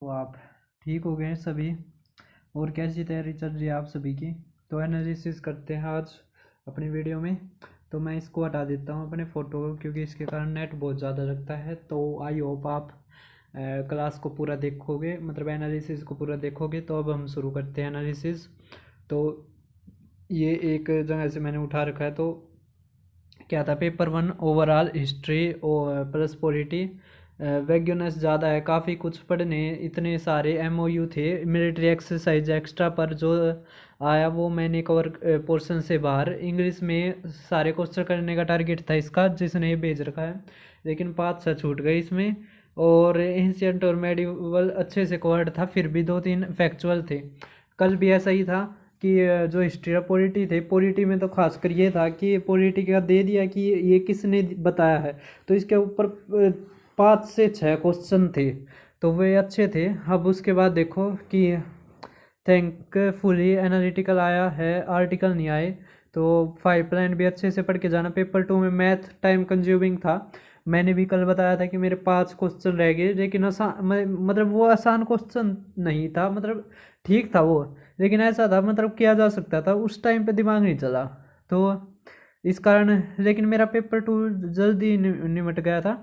तो आप ठीक हो गए सभी। और कैसी तैयारी चल रही है आप सभी की? तो एनालिसिस करते हैं आज अपनी वीडियो में। तो मैं इसको हटा देता हूँ अपने फ़ोटो को, क्योंकि इसके कारण नेट बहुत ज़्यादा लगता है। तो आई होप आप क्लास को पूरा देखोगे, मतलब एनालिसिस को पूरा देखोगे। तो अब हम शुरू करते हैं एनालिसिस। तो ये एक जगह से मैंने उठा रखा है। तो क्या था, पेपर वन ओवरऑल हिस्ट्री और प्लस पॉलिटी। वैग्यूनेस ज़्यादा है, काफ़ी कुछ पढ़ने, इतने सारे एमओयू थे। मिलिट्री एक्सरसाइज एक्स्ट्रा पर जो आया वो मैंने कवर पोर्शन से बाहर। इंग्लिश में सारे क्वेश्चन करने का टारगेट था इसका, जिसने ये भेज रखा है, लेकिन 5-6 छूट गए इसमें। और एंशियंट और मेडिवल अच्छे से कवर्ड था, फिर भी 2-3 फैक्चुअल थे। कल भी ऐसा ही था कि जो हिस्ट्री और पॉलिटी थे, पॉलिटी में तो खासकर ये था कि पॉलिटी का दे दिया कि ये किसने बताया है। तो इसके ऊपर 5 से 6 क्वेश्चन थे, तो वे अच्छे थे। अब उसके बाद देखो कि थैंकफुली एनालिटिकल आया है, आर्टिकल नहीं आए। तो 5 प्लान भी अच्छे से पढ़ के जाना। पेपर 2 में मैथ टाइम कंज्यूमिंग था। मैंने भी कल बताया था कि मेरे 5 क्वेश्चन रह गए, लेकिन आसान, मतलब वो आसान क्वेश्चन नहीं था, मतलब ठीक था वो, लेकिन ऐसा था, मतलब किया जा सकता था, उस टाइम पे दिमाग नहीं चला। तो इस कारण, लेकिन मेरा पेपर 2 जल्दी निमट गया था।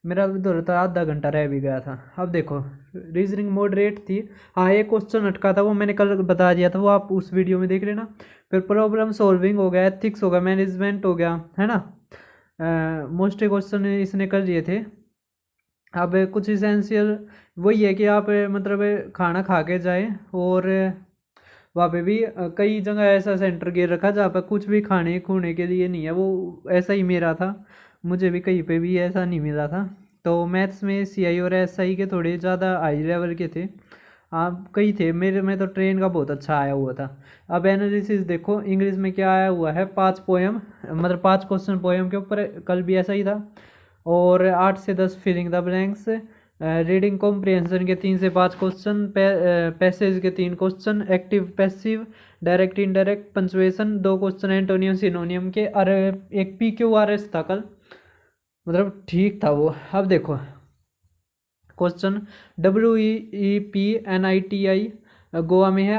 मेरा उधर तो आधा घंटा रह भी गया था। अब देखो, रीजनिंग मॉडरेट थी। हाँ, एक क्वेश्चन अटका था, वो मैंने कल बता दिया था, वो आप उस वीडियो में देख लेना। फिर प्रॉब्लम सॉल्विंग हो गया, एथिक्स हो गया, मैनेजमेंट हो गया, है ना। मोस्ट क्वेश्चन इसने कर लिए थे। अब कुछ इसेंशियल वही है कि आप मतलब खाना खा के जाए। और वहाँ पे भी कई जगह ऐसा सेंटर गिर रखा जहाँ पर कुछ भी खाने खूने के लिए नहीं है, वो ऐसा ही मेरा था। मुझे भी कहीं पे भी ऐसा नहीं मिला था। तो मैथ्स में सीआई और एसआई के थोड़े ज़्यादा हाई लेवल के थे। आप कई थे, मेरे में तो ट्रेन का बहुत अच्छा आया हुआ था। अब एनालिसिस देखो, इंग्लिश में क्या आया हुआ है, 5 पोएम, मतलब 5 क्वेश्चन पोएम के ऊपर, कल भी ऐसा ही था। और 8 से 10 filling the blanks. Reading comprehension के 3 से 5 क्वेश्चन, पैसेज के 3 question, active passive, direct indirect, punctuation 2 question, antonym synonym के। अरे एक पी क्यू आर एस था कल, मतलब ठीक था वो। अब देखो क्वेश्चन, WEEPNITI गोवा में है,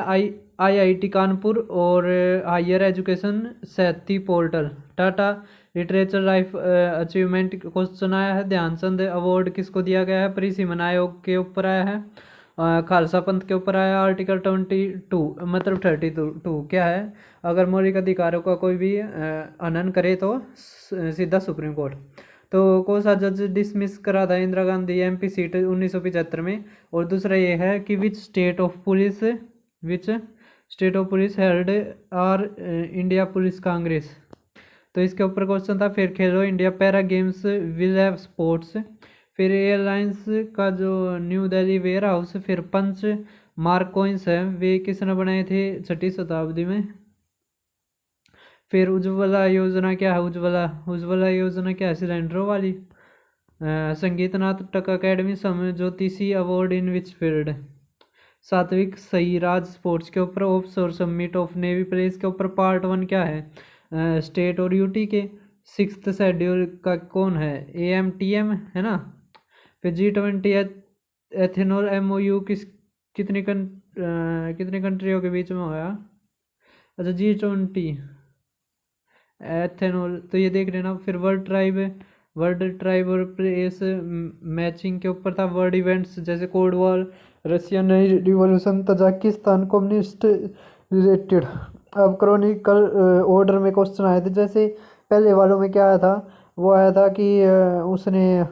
IIT कानपुर, और हायर एजुकेशन सैती portal, Tata literature life achievement question आया है। ध्यानचंद अवार्ड किसको दिया गया है? परिसीमन आयोग के ऊपर आया है। खालसा पंथ के ऊपर आया। आर्टिकल 22 मतलब 32 क्या है, अगर मौलिक अधिकारों का कोई भी हनन करे तो सीधा सुप्रीम कोर्ट। तो कौन सा जज डिसमिस करा था इंदिरा गांधी एमपी सीट 1975 में? और दूसरा ये है कि which state of police held R India police Congress. तो इसके ऊपर क्वेश्चन था। फिर खेलो India para games will have sports. फिर एयरलाइंस का जो न्यू दिल्ली वेयर हाउस। फिर पंच मार्क कॉइन्स है, वे किसने बनाए थे 6वीं शताब्दी में। फिर उज्ज्वला योजना क्या है? उज्ज्वला योजना क्या है? सिलेंडरों वाली। संगीत नाटक अकेडमी समझौतीसी award in which field. Satwik Sairaj sports के ऊपर। Offshore summit of navy place के ऊपर पार्ट 1 क्या है? स्टेट और यूटी के। 6th शेड्यूल का कौन है? AMTM है ना। फिर G20 एथेनॉल MOU कितनी कंट्रियों के बीच में होया? अच्छा, G20 एथेनॉल, तो ये देख लेना। फिर वर्ल्ड ट्राइब और प्लेस मैचिंग के ऊपर था। वर्ल्ड इवेंट्स जैसे cold war, Russian revolution, Tajikistan communist related. अब क्रॉनिकल ऑर्डर में क्वेश्चन आए थे, जैसे पहले वालों में क्या आया था, वो आया था कि उसने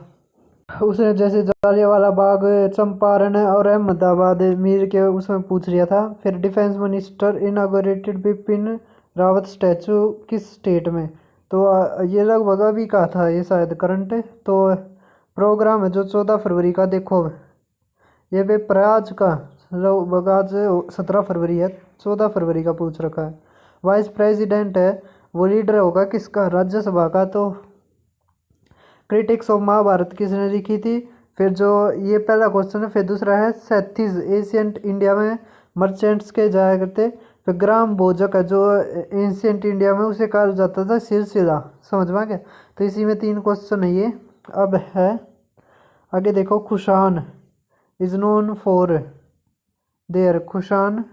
उसने जैसे जालियांवाला बाग, चंपारण और अहमदाबाद मीर के उसमें पूछ लिया था। फिर defence minister inaugurated Bipin Rawat statue किस स्टेट में? तो ये लगभग अभी का था, ये शायद करंट है। तो प्रोग्राम है जो 14 फरवरी का। देखो ये पेपर है आज का, लगभग आज 17 फरवरी है, 14 फरवरी का पूछ रखा है। वाइस प्रेसिडेंट है, वो लीडर होगा किसका? राज्यसभा का। तो क्रिटिक्स ऑफ महाभारत किसने लिखी थी? फिर जो ये पहला क्वेश्चन है। फिर दूसरा है सेथिज एशियंट इंडिया में मर्चेंट्स के जाया करते। फिर ग्राम भोजक है जो एंशियंट इंडिया में उसे कहा जाता था सिलसिला। समझ में आ गया? तो इसी में 3 क्वेश्चन है ये। अब है आगे देखो, Kushan is known for their खुशान।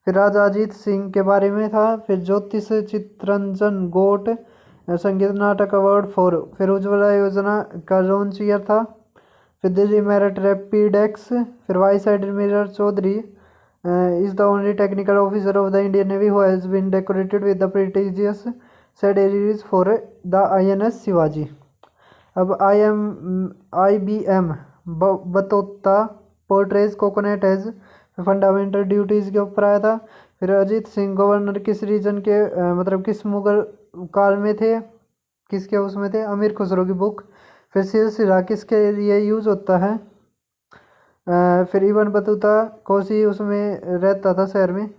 फिर राजा अजीत सिंह के बारे में था। फिर ज्योतिष चित्रंजन गोट संगीत नाटक अवार्ड फॉर। फिर उज्ज्वला योजना का लॉन्च ईयर था। फिर दिल्ली मेरिट रैपिडेक्स। फिर vice admiral Chaudhary is the only technical officer of the Indian navy who has been decorated with the prestigious said for the INS Shivaji. अब IBM बतौता पोर्ट्रेज कोकोनट एज फंडामेंटल ड्यूटीज़ के ऊपर आया था। फिर अजीत सिंह गवर्नर किस रीजन के मतलब किस मुगल काल में थे, किसके उसमें थे, अमीर खुसरो की बुक। फिर सिलसिला किसके लिए यूज़ होता है, फिर इबन बतूता कोसी उसमें रहता था शहर में।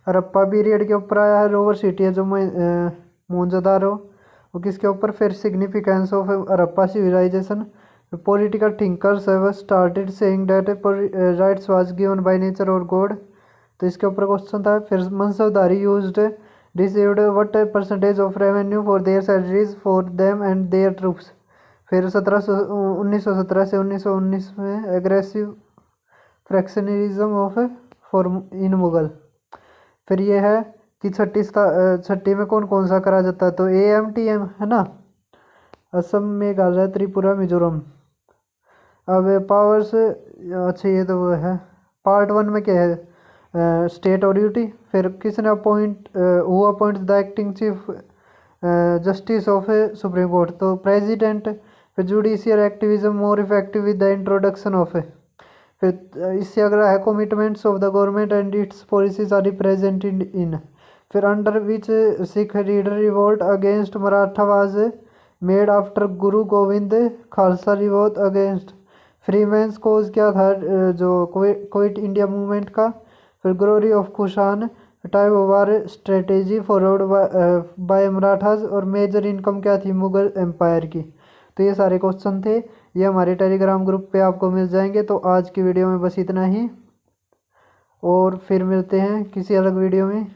हड़प्पा पीरियड के ऊपर आया है। रोवर सिटी है जो मोहनजोदारो वो किसके ऊपर। फिर significance of Harappa civilisation. Political thinkers have started saying that rights was given by nature और गॉड, तो इसके ऊपर क्वेश्चन था। फिर mansabdari used received what percentage of revenue for their salaries for them and their troops. फिर 1917 से 1919 में aggressive factionalism of form in Mughal. फिर ये है कि छठी में कौन कौन सा करा जाता है, तो AMTM है ना, असम मेघालय त्रिपुरा मिजोरम। अब पावर्स, अच्छा ये तो वो है पार्ट 1 में क्या है, स्टेट और ड्यूटी। फिर किसने appoint the acting chief justice of supreme court, तो प्रेसिडेंट। फिर judicial activism more effective with the introduction of. फिर इससे अगला है commitments of the government and its policies are represented in. फिर under which Sikh leader revolt against Maratha was made after Guru Govind Khalsa revolt against freemans cause क्या था, जो quit India movement का। फिर glory of Kushan type war strategy forward bye Marathas, और major income क्या थी Mughal empire की। तो ये सारे क्वेश्चन थे, ये हमारे टेलीग्राम ग्रुप पे आपको मिल जाएंगे। तो आज की वीडियो में बस इतना ही, और फिर मिलते हैं किसी अलग वीडियो में।